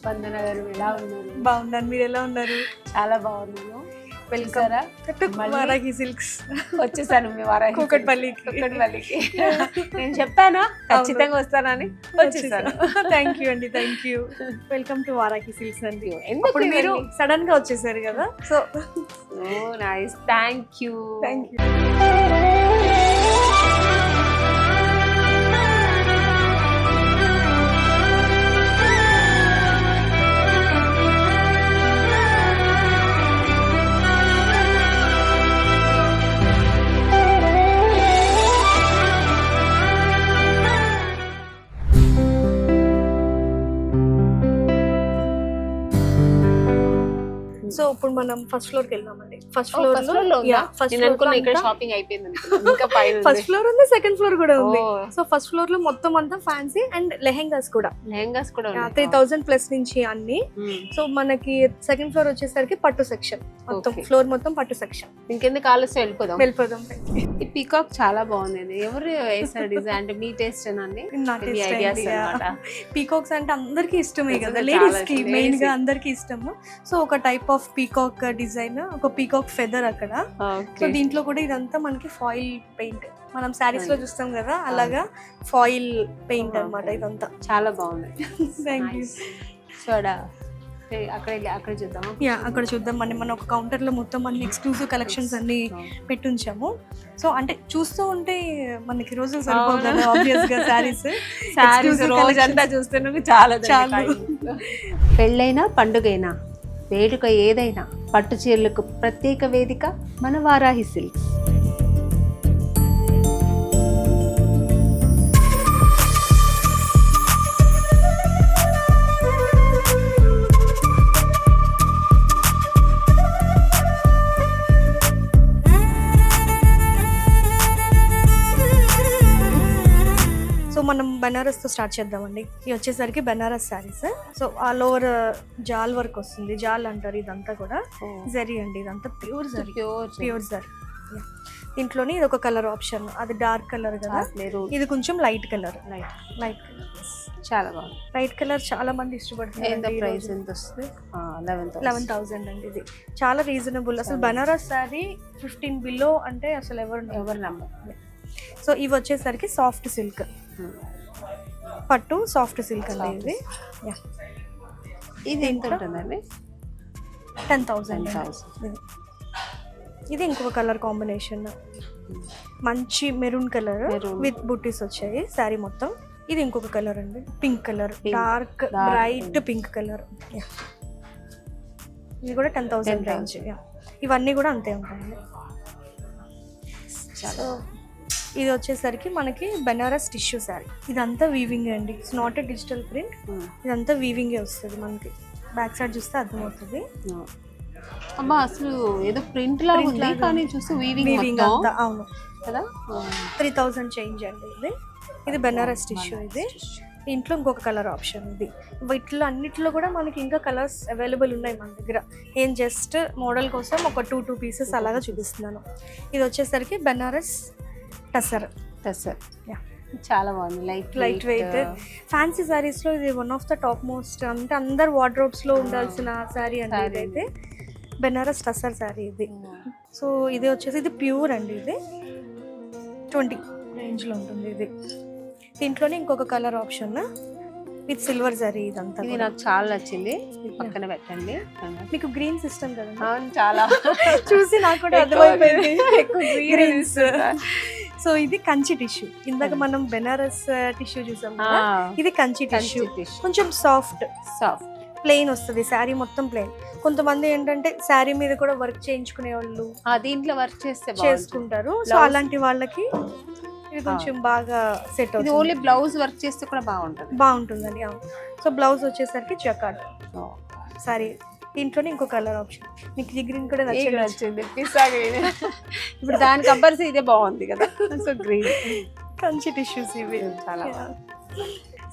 స్పందన గారు ఎలా ఉన్నారు? బాగున్నాను, మీరు ఎలా ఉన్నారు? చాలా బాగున్నాను. Welcome to Varahi silks. వచ్చేసాను మీ వారాహి కూకట్పల్లికి. నేను చెప్పానా ఖచ్చితంగా వస్తానని, వచ్చేసాను. థ్యాంక్ యూ అండి, thank you. Welcome to Varahi silks అండి. ఎందుకు మీరు సడన్ గా వచ్చేసారు కదా, so nice. Thank you. So ఇప్పుడు మనం ఫస్ట్ ఫ్లోర్ కి వెళ్దామండి. ఫస్ట్ ఫ్లోర్ షాపింగ్ అయిపోయింది. ఇంకా పైన ఫస్ట్ ఫ్లోర్ ఉంది, సెకండ్ ఫ్లోర్ కూడా ఉంది. సో ఫస్ట్ ఫ్లోర్ లో మొత్తం అంతా ఫ్యాన్సీ అండ్ లెహెంగాస్ కూడా 3000 ప్లస్ నుంచి అన్ని. సో మనకి సెకండ్ ఫ్లోర్ వచ్చేసరికి పట్టు సెక్షన్, మొత్తం ఫ్లోర్ మొత్తం పట్టు సెక్షన్. ఇంకెందుకు ఆలస్యం వెళ్ళిపోదాం. ఈ పీకాక్ చాలా బాగుంది. ఎవరు వేసారు డిజైన్? అంటే మీ టేస్ట్ అండి? పీకాక్స్ అంటే అందరికి ఇష్టమే కదా, లేడీస్ కి మెయిన్ గా అందరికి ఇష్టము. సో ఒక టైప్ ఆఫ్ పీకాక్ డిజైన్, ఒక పీకాక్ ఫెదర్ అక్కడ. సో దీంట్లో కూడా ఇదంతా మనకి ఫాయిల్ పెయింట్, మనం సారీస్ లో చూస్తాం కదా అలాగా ఫాయిల్ పెయింట్ అన్నమాట ఇదంతా. చాలా బాగుంది. Thank you. సో అక్కడ చూద్దాం. అక్కడ చూద్దాం. మనం ఒక కౌంటర్ లో మొత్తం అన్ని ఎక్స్క్లూజివ్ కలెక్షన్స్ అన్ని పెట్టుంచాము. సో అంటే చూస్తూ ఉంటే మనకి రోజులు సరిపోతుంది ఆబ్వియస్ గా. సారీస్ రోజంతా చూస్తే చాలా. పెళ్ళైనా పండుగైనా వేడుక ఏదైనా పట్టు చీరలకు ప్రత్యేక వేదిక మన వారాహి సిల్క్స్. మనం బెనారస్ తో స్టార్ట్ చేద్దామండి. ఇది వచ్చేసరికి Banaras saris. So all over జాల్ వర్క్ వస్తుంది, జాల్ అంటారు ఇదంతా కూడా. జరీ అండి, ఇదంతా ప్యూర్ జరీ. దీంట్లోని ఇది ఒక కలర్ ఆప్షన్, అది డార్క్ కలర్ కదా, ఇది కొంచెం లైట్ కలర్. చాలా బాగుంది. లైట్ కలర్ చాలా మంది ఇష్టపడుతున్నారు. ప్రైస్ ఎంత వస్తుంది? 11,000 అండి. ఇది చాలా రీజనబుల్. అసలు బెనారస్ శారీ 15 బిలో అంటే అసలు ఎవరు నమ్మరు. సో ఇవి వచ్చేసరికి సాఫ్ట్ సిల్క్, పట్టు సాఫ్ట్ సిల్క్ అండి. ఇది ఎంత ఉంటుందండి? 10,000. ఇది ఇంకొక కలర్ కాంబినేషన్, మంచి మెరూన్ కలర్ విత్ బుట్టీస్ వచ్చాయి శారీ మొత్తం. ఇది ఇంకొక కలర్ అండి, pink colour, dark bright pink colour. ఇది కూడా 10,000 రేంజ్. ఇవన్నీ కూడా అంతే ఉంటాయండి. ఇది వచ్చేసరికి మనకి బెనారస్ టిష్యూ శారీ. ఇదంతా వీవింగ్ అండి, it's not a digital print. ఇదంతా వీవింగే వస్తుంది మనకి. బ్యాక్ సైడ్ చూస్తే అర్థమవుతుంది. అమ్మా అసలు ఏదో ప్రింట్ లా ఉంది కానీ చూస్తే వీవింగ్ అంతా. అవును కదా. 3,000 చేంజ్ అండి. ఇది బెనారస్ టిష్యూ. ఇది ఇంట్లో ఇంకొక కలర్ ఆప్షన్. ఇది వీటిలో అన్నిట్లో కూడా మనకి ఇంకా కలర్స్ అవైలబుల్ ఉన్నాయి మన దగ్గర. ఏం జస్ట్ మోడల్ కోసం ఒక 2 పీసెస్ అలాగా చూపిస్తున్నాను. ఇది వచ్చేసరికి బెనారస్ టసర్. చాలా బాగుంది, లైట్ వెయిట్ ఫ్యాన్సీ సారీస్ లో ఇది one of the top most. అంటే అందరు వార్డ్రోబ్స్ లో ఉండాల్సిన సారీ అండి ఇదైతే. బెనారస్ టసర్ సారీ ఇది. సో ఇది వచ్చేసి ఇది ప్యూర్ అండి. ఇది 20 రేంజ్ లో ఉంటుంది. ఇది దీంట్లోనే ఇంకొక colour option with silver zari. ఇదంతా ఇది నాకు చాలా నచ్చింది. పక్కన పెట్టండి. మీకు గ్రీన్ సిస్టమ్ కదా, చాలా చూసి నాకు కూడా అర్థమైపోయింది. గ్రీన్స్. సో ఇది కంచి టిష్యూ. ఇందాక మనం బెనారస్ టిష్యూ చూసాం కదా, ఇది కంచి టిష్యూ. కొంచెం సాఫ్ట్ ప్లెయిన్ వస్తుంది శారీ మొత్తం ప్లెయిన్. కొంతమంది ఏంటంటే శారీ మీద కూడా వర్క్ చేయించుకునే వాళ్ళు దీంట్లో వర్క్ చేసుకుంటారు. సో అలాంటి వాళ్ళకి ఇది కొంచెం బాగా సెట్ అవుతుంది. ఓన్లీ బ్లౌజ్ వర్క్ చేస్తే కూడా బాగుంటుందండి. సో బ్లౌజ్ వచ్చేసరికి జకార్డ్ సారీ. దీంట్లోనే ఇంకో కలర్ ఆప్షన్. మీకు ఈ గ్రీన్ కూడా నచ్చింది. ఇప్పుడు దాని కంపల్సరీ ఇదే బాగుంది కదా. సో గ్రీన్ కంచి టిష్యూస్ ఇవి చాలా.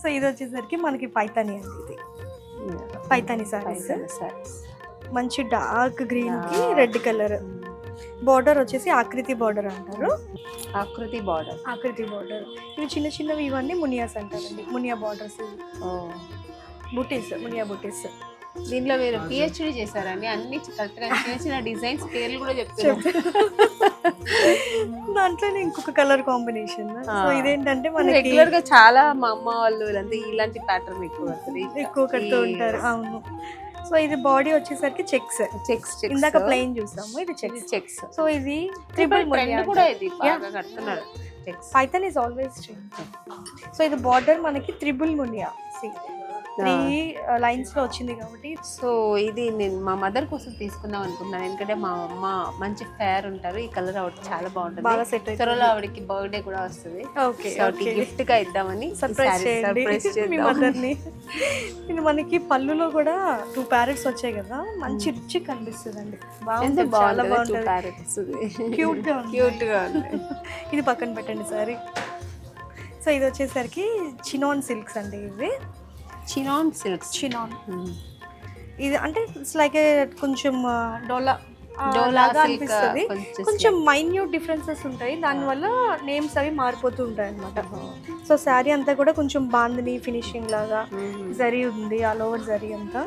సో ఇది వచ్చేసరికి మనకి పైతాని అండి. ఇది పైతాని సారీస్. మంచి డార్క్ గ్రీన్ కి రెడ్ కలర్. బార్డర్ వచ్చేసి ఆకృతి బార్డర్ అంటారు. ఆకృతి బార్డర్. ఇవి చిన్న చిన్నవి, ఇవన్నీ మునియాస్ అంటారండి. మునియా బార్డర్స్. బుటీస్, మునియా బుటీస్. దీంట్లో మీరు పిహెచ్డి చేశారండి, అన్ని కరెక్ట్గా చిన్న చిన్న డిజైన్స్ పేర్లు కూడా చెప్తారు. దాంట్లోనే ఇంకొక కలర్ కాంబినేషన్. సో ఇదేంటంటే మనకి రెగ్యులర్ గా చాలా మా అమ్మ వాళ్ళు వీళ్ళంతా ఇలాంటి ప్యాటర్న్ ఎక్కువ కడుతూ ఉంటారు. అవును. సో ఇది బాడీ వచ్చేసరికి చెక్స్. చెక్స్ ఇందాక ప్లెయిన్ చూసాము, ఇది చెక్స్. చెక్స్. సో ఇది ట్రిపుల్ మునియా కూడా ఇది బాగా కడుతున్నారు. Python is always trend. So ఇది బార్డర్ మనకి త్రిబుల్ మునియా 3 లైన్స్ లో వచ్చింది కాబట్టి. సో ఇది నేను మా మదర్ కోసం తీసుకుందాం అనుకున్నాను, ఎందుకంటే మా అమ్మ మంచి ఫేర్ ఉంటారు, ఈ కలర్ ఆవిడ చాలా బాగుంటుంది, బాగా సెట్ అవుతుంది. త్వరలో ఆవిడకి బర్త్డే కూడా వస్తుంది. ఓకే, గిఫ్ట్ గా ఇద్దామని సర్ప్రైజ్ చేయండి మదర్ని. ఇది మనకి పళ్ళులో కూడా 2 ప్యారెట్స్ వచ్చాయి కదా, మంచి రిచ్ కనిపిస్తుందండి. బాగుంటుంది, చాలా బాగుంటుంది, క్యూట్ గా ఉంది. ఇది పక్కన పెట్టండి సారీ. సో ఇది వచ్చేసరికి చినాన్ సిల్క్స్ అండి. ఇవి చినాన్ సిల్క్స్. చినాన్ ఇది అంటే ఇట్స్ లైక్ కొంచెం డోలా లాగా అనిపిస్తుంది. కొంచెం మైన్యూట్ డిఫరెన్సెస్ ఉంటాయి, దానివల్ల నేమ్స్ అవి మారిపోతూ ఉంటాయి అన్నమాట. సో శారీ అంతా కూడా కొంచెం బాందిని ఫినిషింగ్ లాగా జరీ ఉంది, ఆల్ ఓవర్ జరీ అంతా.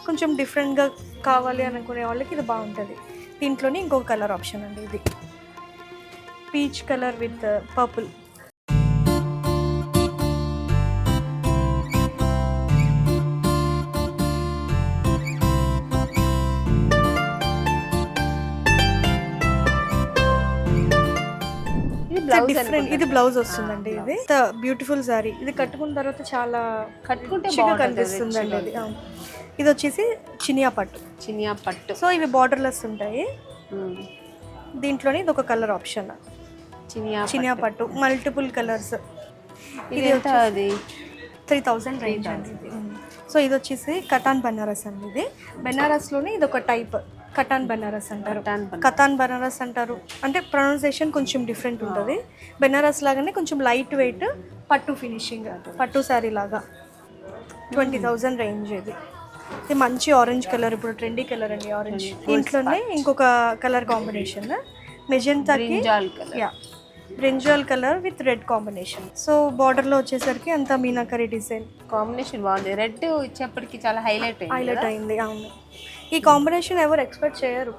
కొంచెం డిఫరెంట్గా కావాలి అనుకునే వాళ్ళకి ఇది బాగుంటుంది. దీంట్లోనే ఇంకొక కలర్ ఆప్షన్ అండి, ఇది peach colour with purple. Different. ఇది బ్లౌజ్ వస్తుందండి. ఇది బ్యూటిఫుల్ సారీ. ఇది కట్టుకున్న తర్వాత చాలా కట్టుకుంటే కనిపిస్తుంది అండి. ఇది ఇది వచ్చేసి చినియా పట్టు. చినియా పట్టు. సో ఇవి బార్డర్లెస్ ఉంటాయి. దీంట్లోనే ఇది ఒక కలర్ ఆప్షన్, చినియా పట్టు, మల్టిపుల్ కలర్స్. ఇది అది 3000 రేంజ్ అండి. సో ఇది వచ్చేసి కటాన్ బనారస్ అండి. ఇది బెనారస్లోనే ఇది ఒక టైప్, కటాన్ బనారస్ అంటారు. కతాన్ బనారస్ అంటారు. అంటే ప్రొనౌన్సియేషన్ కొంచెం డిఫరెంట్ ఉంటుంది. బెనారస్ లాగానే కొంచెం లైట్ వెయిట్ పట్టు ఫినిషింగ్, పట్టు శారీ లాగా. 20,000 రేంజ్. ఇది మంచి ఆరెంజ్ కలర్, ఇప్పుడు ట్రెండీ కలర్ అండి ఆరెంజ్. దీంట్లోనే ఇంకొక కలర్ కాంబినేషన్ మెజెంటాకి, brinjal colour with red combination. So బార్డర్లో వచ్చేసరికి అంతా మీనాకరీ డిజైన్ కాంబినేషన్ బాగుంది. రెడ్ ఇచ్చేప్పటికి చాలా హైలైట్ అయింది. అవును, ఈ కాంబినేషన్ ఎవరు ఎక్స్పెక్ట్ చేయరు,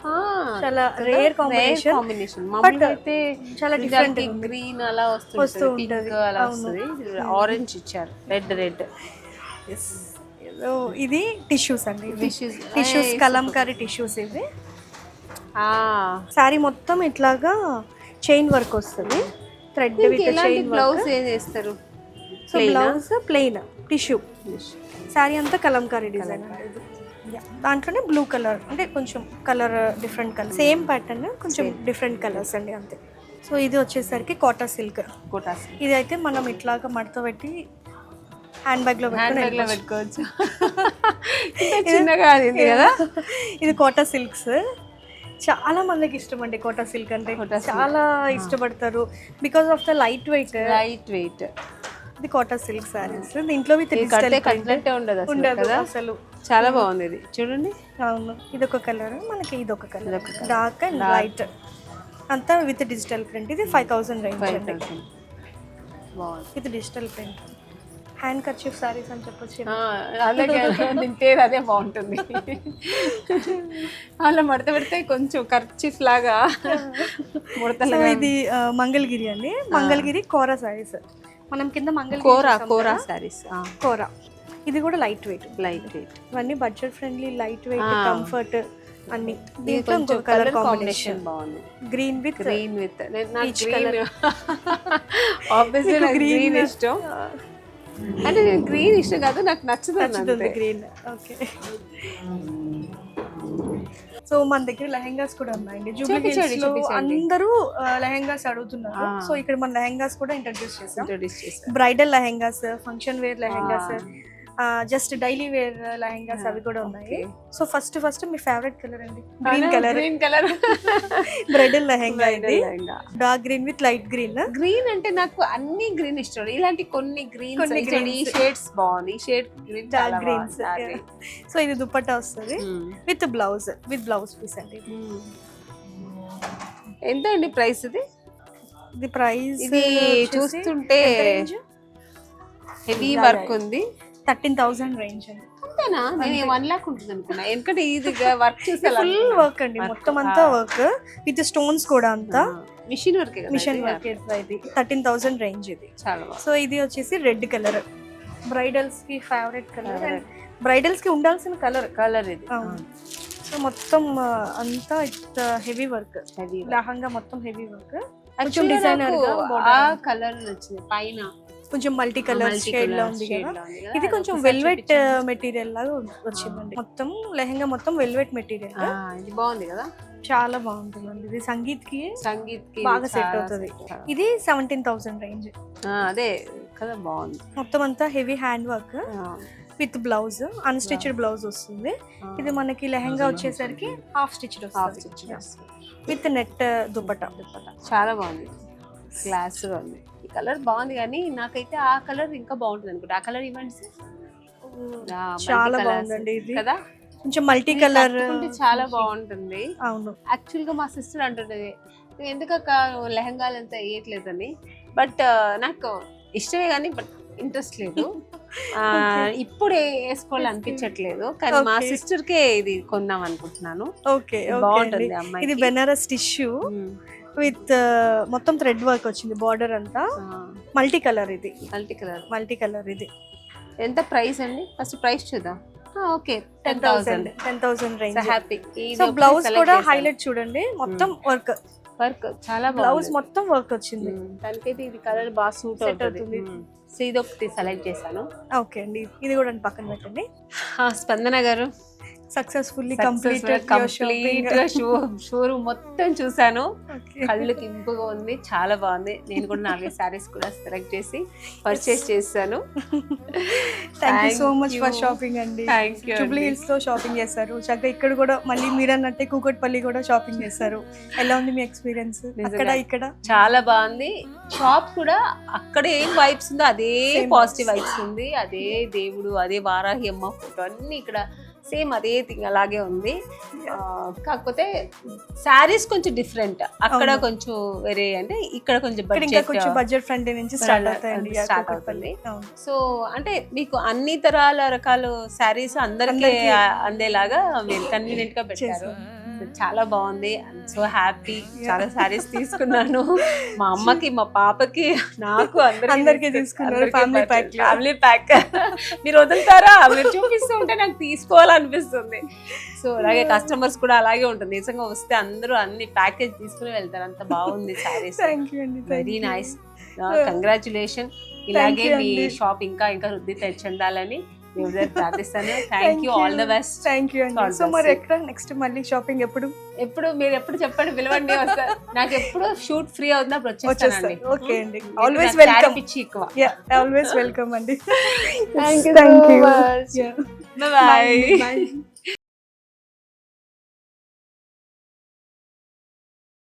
చాలా రేర్ కాంబినేషన్. బట్ అయితే చాలా డిఫరెంట్, గ్రీన్ అలా వస్తుంది, అలా వస్తుంది. ఆరెంజ్ ఇచ్చారు, రెడ్. ఇది టిష్యూస్ అండి, టిష్యూస్ కలంకారీ టిష్యూస్. ఇది శారీ మొత్తం ఇట్లాగా చైన్ వర్క్ వస్తుంది, థ్రెడ్ విత్ చైన్. బ్లౌజ్ ఏం చేస్తారు? So blouse plain tissue, sari అంతా కలంకారీ డిజైన్. దాంట్లోనే బ్లూ కలర్, అంటే కొంచెం colour different colour, same pattern కొంచెం డిఫరెంట్ కలర్స్ అండి, అంతే. సో ఇది వచ్చేసరికి కోటా సిల్క్. ఇది అయితే మనం ఇట్లాగా మడత పెట్టి హ్యాండ్ బ్యాగ్ లో పెట్టుకోవచ్చు. చిన్నగా కదా. ఇది కోటా సిల్క్స్. చాలా మందికి ఇష్టం అండి కోటా సిల్క్ అంటే, చాలా ఇష్టపడతారు because of the light weight. ఇది కోటా సిల్క్ సారీస్. దీంట్లో ఉండదు అసలు, చాలా బాగుంది. ఇది చూడండి. అవును, ఇది ఒక కలర్ మనకి, ఇది ఒక కలర్ డార్క్ అండ్ లైట్, అంతా విత్ డిజిటల్ ప్రింట్. ఇది 5000 రేంజ్. ఇది digital print. Hand kerchief saris అని చెప్పొచ్చు. అదే బాగుంటుంది. అలా మడత పెడితే కొంచెం కర్చీఫ్ లాగా ముడతలు. ఇది మంగళగిరి అండి, మంగళగిరి కోరా సారీస్. మనం కింద కోరా సారీస్, కోరా. ఇది కూడా లైట్ వెయిట్. ఇవన్నీ budget friendly, light weight, comfort అన్ని. దీంట్లో ఇంకొక కలర్ కాంబినేషన్ బాగుంది, green with peach colour. Obviously green ఇష్టం, అంటే గ్రీన్ ఇష్టం కాదు, నాకు నచ్చుతుంది గ్రీన్. ఓకే, సో మన దగ్గర లెహెంగాస్ కూడా ఉన్నాయండి. జూబ్లీహిల్స్ లో అందరూ లెహెంగాస్ అడుగుతున్నారు. సో ఇక్కడ మన లెహెంగాస్ కూడా ఇంట్రడ్యూస్ చేసాం. Bridal lehengas, function wear lehengas, just daily wear lehengas అవి కూడా ఉన్నాయి. సో ఫస్ట్ మీ ఫేవరెట్ కలర్ అండి, గ్రీన్ కలర్. బ్రైడల్ లెహెంగా ఇది, dark green with light green. Green అంటే నాకు అన్ని గ్రీన్ ఇష్టం. ఇలాంటి కొన్ని గ్రీన్ షేడ్స్ బాగుంది, షేడ్ డార్క్ గ్రీన్స్. సో ఇది దుపట్టా వస్తుంది విత్ బ్లౌజ్ పీస్ అండి. ఎంత అండి ప్రైస్? ఇది ప్రైస్ ఇది చూస్తుంటే హెవీ వర్క్ ఉంది, 13,000 రేంజ్ అండి. అంతేనా? నేను 1 lakh ఉంటుంది అనుకున్నా, ఎందుకంటే ఇది వర్క్ చూసే ఫుల్ వర్క్ అండి, మొత్తం అంతా వర్క్ విత్ స్టోన్స్ కూడా అంతా మిషన్ వర్క్. మిషన్ వర్క్ ఇది 13,000 రేంజ్ ఇది. చాలా బాగుంది. సో ఇది వచ్చేసి రెడ్ కలర్, బ్రైడల్స్ కి ఫేవరెట్ కలర్ అండ్ బ్రైడల్స్ కి ఉండాల్సిన కలర్ ఇది. సో మొత్తం అంతా హెవీ వర్క్, లహంగా మొత్తం హెవీ వర్క్, కొంచెం డిజైనర్ గా ఆ కలర్ నచ్చింది. పైన కొంచెం మల్టీ కలర్ షేడ్ లో ఉంది కదా. ఇది కొంచెం వెల్వెట్ మెటీరియల్ లాగా వచ్చిందండి, మొత్తం లెహంగా మొత్తం వెల్వెట్ మెటీరియల్. ఇది బాగుంది కదా, చాలా బాగుంటుందండి. ఇది సంగీత్ కి బాగా సెట్ అవుతుంది. ఇది 17,000 రేంజ్. అదే కదా, బాగుంది. మొత్తం అంతా heavy hand work with blouse, unstitched blouse వస్తుంది. ఇది మనకి లెహంగా వచ్చేసరికి హాఫ్ స్టిచ్డ్ వస్తుంది విత్ నెట్ దుపట్టా. చాలా బాగుంది, క్లాస్ గా ఉంది. ఈ కలర్ బాగుంది, కానీ నాకైతే ఆ కలర్ ఇంకా బాగుంటుంది అనుకుంటా. ఆ కలర్ ఇవ్వండి. చాలా బాగుందండి ఇది కదా, కొంచెం మల్టీ కలర్ చాలా బాగుంటుంది. అవును, యాక్చువల్ గా మా సిస్టర్ అంటుంటది, ఎందుకక్క లెహంగాలు అంతా వేయట్లేదని. బట్ నాకు ఇష్టమే కానీ బట్ ఇంట్రెస్ట్ లేదు. ఇప్పుడు వేసుకోవాలనిపించట్లేదు, కానీ మా సిస్టర్ కే ఇది కొందాం అనుకుంటున్నాను. ఓకే, బాగుంటుంది అమ్మాయి. ఇది బెనారస్ టిష్యూ విత్ మొత్తం థ్రెడ్ వర్క్ వచ్చింది, బార్డర్ అంతా మల్టీ కలర్. ఇది మల్టీ కలర్ ఇది ఎంత ప్రైస్ అండి? ఫస్ట్ ప్రైస్ చూద్దాం. Okay, 10,000 range. Happy. So blouse కూడా హైలైట్ చూడండి, మొత్తం వర్క్ చాలా బ్లౌజ్ మొత్తం వర్క్ వచ్చింది. దానికైతే ఇది కలర్ బాగా సూట్ అవుతుంది. సో ఇది ఒకటి సెలెక్ట్ చేశాను. ఓకే అండి, ఇది కూడా పక్కన పెట్టండి. స్పందన గారు సక్సెస్ఫుల్లీ కంప్లీట్ షోరూమ్ మొత్తం చూసాను, కళ్ళకి ఇంపుగా ఉంది, చాలా బాగుంది. నేను కూడా 4 సారీస్ కూడా సెలెక్ట్ చేసి పర్చేస్ చేశాను. Thank you so much for shopping అండి. జూబ్లీ హిల్స్ లో షాపింగ్ చేశారు చక్కగా, ఇక్కడ కూడా మళ్ళీ మీరు అన్నట్టే కూకట్పల్లి కూడా షాపింగ్ చేశారు. ఎలా ఉంది మీ ఎక్స్పీరియన్స్? ఇక్కడ చాలా బాగుంది. షాప్ కూడా అక్కడ ఏం వైబ్స్ ఉందో అదే పాజిటివ్ వైబ్స్ ఉంది. అదే దేవుడు, అదే వారాహి అమ్మ ఫోటో అన్ని ఇక్కడ సేమ్ అదే థింగ్ అలాగే ఉంది. కాకపోతే శారీస్ కొంచెం డిఫరెంట్, అక్కడ కొంచెం వేరే, అంటే ఇక్కడ కొంచెం బడ్జెట్ ఫ్రెండ్లీ నుంచి స్టార్ట్ అవుతుంది. సో అంటే మీకు అన్ని రకాల శారీస్ అందరికీ అందేలాగా మీరు కన్వీనియంట్ గా పెట్టారు. చాలా బాగుంది. So happy. చాలా శారీస్ తీసుకున్నాను, మా అమ్మకి, మా పాపకి, నాకు అందరికి తీసుకున్నారు. Family pack. మీరు వదులుతారా? మీరు చూపిస్తూ ఉంటే నాకు తీసుకోవాలనిపిస్తుంది. సో అలాగే కస్టమర్స్ కూడా అలాగే ఉంటుంది, నిజంగా వస్తే అందరూ అన్ని ప్యాకేజ్ తీసుకుని వెళ్తారు. అంత బాగుంది శారీస్. Very nice. కంగ్రాచులేషన్. ఇలాగే మీ షాప్ ఇంకా వృద్ధి చెందాలని ప్రార్థిస్తాను. Thank you, all the best. Thank you అండి. సో మరి ఎక్కడ నెక్స్ట్ మళ్ళీ షాపింగ్ ఎప్పుడు మీరు ఎప్పుడు చెప్పండి, పిలవండి. నాకు ఎప్పుడు షూట్ ఫ్రీ అవుతున్నప్పుడు వచ్చేస్తానండి. ఓకే అండి, ఆల్వేస్ వెల్కమ్. ఎక్కువ ఆల్వేస్ వెల్కమ్ అండి. Thank you. Bye.